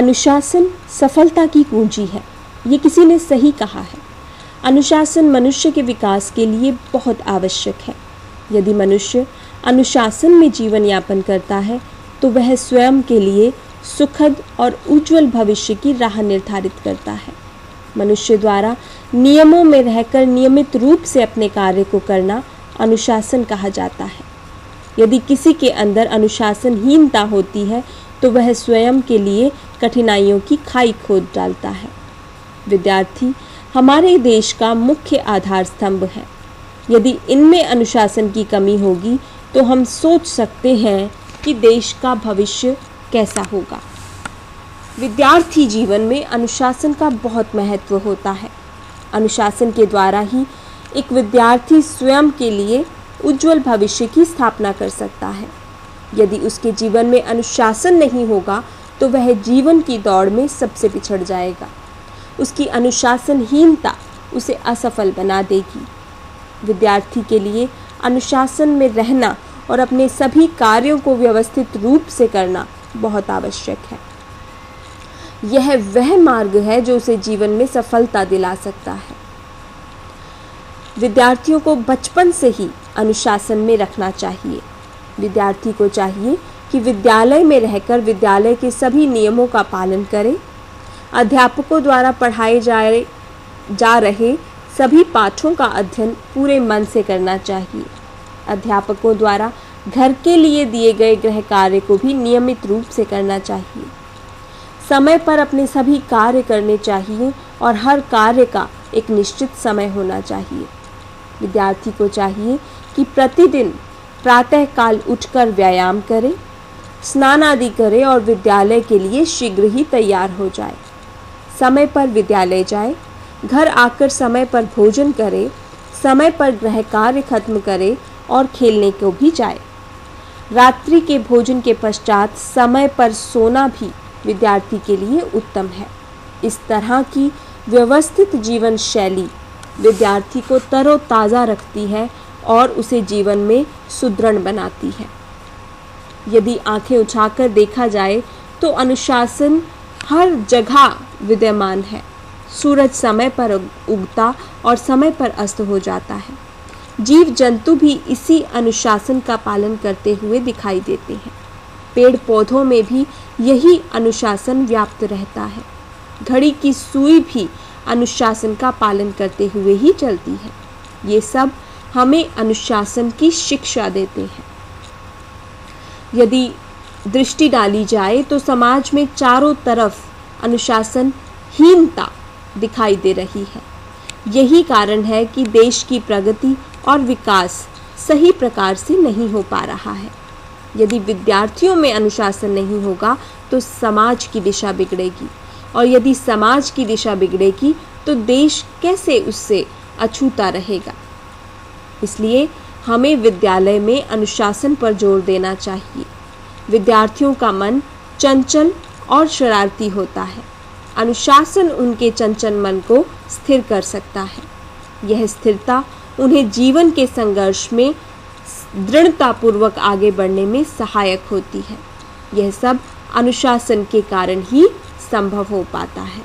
अनुशासन सफलता की कुंजी है, ये किसी ने सही कहा है। अनुशासन मनुष्य के विकास के लिए बहुत आवश्यक है। यदि मनुष्य अनुशासन में जीवन यापन करता है तो वह स्वयं के लिए सुखद और उज्जवल भविष्य की राह निर्धारित करता है। मनुष्य द्वारा नियमों में रहकर नियमित रूप से अपने कार्य को करना अनुशासन कहा जाता है। यदि किसी के अंदर अनुशासनहीनता होती है तो वह स्वयं के लिए कठिनाइयों की खाई खोद डालता है। विद्यार्थी हमारे देश का मुख्य आधार स्तंभ है। यदि इनमें अनुशासन की कमी होगी तो हम सोच सकते हैं कि देश का भविष्य कैसा होगा। विद्यार्थी जीवन में अनुशासन का बहुत महत्व होता है। अनुशासन के द्वारा ही एक विद्यार्थी स्वयं के लिए उज्जवल भविष्य की स्थापना कर सकता है। यदि उसके जीवन में अनुशासन नहीं होगा तो वह जीवन की दौड़ में सबसे पिछड़ जाएगा। उसकी अनुशासनहीनता उसे असफल बना देगी। विद्यार्थी के लिए अनुशासन में रहना और अपने सभी कार्यों को व्यवस्थित रूप से करना बहुत आवश्यक है। यह वह मार्ग है जो उसे जीवन में सफलता दिला सकता है। विद्यार्थियों को बचपन से ही अनुशासन में रखना चाहिए। विद्यार्थी को चाहिए कि विद्यालय में रहकर विद्यालय के सभी नियमों का पालन करे। अध्यापकों द्वारा पढ़ाए जा रहे सभी पाठों का अध्ययन पूरे मन से करना चाहिए। अध्यापकों द्वारा घर के लिए दिए गए गृह कार्य को भी नियमित रूप से करना चाहिए। समय पर अपने सभी कार्य करने चाहिए और हर कार्य का एक निश्चित समय होना चाहिए। विद्यार्थी को चाहिए कि प्रतिदिन प्रातःकाल उठकर व्यायाम करे, स्नान आदि करे और विद्यालय के लिए शीघ्र ही तैयार हो जाए। समय पर विद्यालय जाए, घर आकर समय पर भोजन करे, समय पर गृह कार्य खत्म करे और खेलने को भी जाए। रात्रि के भोजन के पश्चात समय पर सोना भी विद्यार्थी के लिए उत्तम है। इस तरह की व्यवस्थित जीवन शैली विद्यार्थी को तरोताज़ा रखती है और उसे जीवन में सुदृढ़ बनाती है। यदि आंखें उठाकर देखा जाए तो अनुशासन हर जगह विद्यमान है। सूरज समय पर उगता और समय पर अस्त हो जाता है। जीव जंतु भी इसी अनुशासन का पालन करते हुए दिखाई देते हैं। पेड़ पौधों में भी यही अनुशासन व्याप्त रहता है। घड़ी की सुई भी अनुशासन का पालन करते हुए ही चलती है। ये सब हमें अनुशासन की शिक्षा देते हैं। यदि दृष्टि डाली जाए तो समाज में चारों तरफ अनुशासनहीनता दिखाई दे रही है। यही कारण है कि देश की प्रगति और विकास सही प्रकार से नहीं हो पा रहा है। यदि विद्यार्थियों में अनुशासन नहीं होगा तो समाज की दिशा बिगड़ेगी, और यदि समाज की दिशा बिगड़ेगी तो देश कैसे उससे अछूता रहेगा। इसलिए हमें विद्यालय में अनुशासन पर जोर देना चाहिए। विद्यार्थियों का मन चंचल और शरारती होता है। अनुशासन उनके चंचल मन को स्थिर कर सकता है। यह स्थिरता उन्हें जीवन के संघर्ष में दृढ़तापूर्वक आगे बढ़ने में सहायक होती है। यह सब अनुशासन के कारण ही संभव हो पाता है।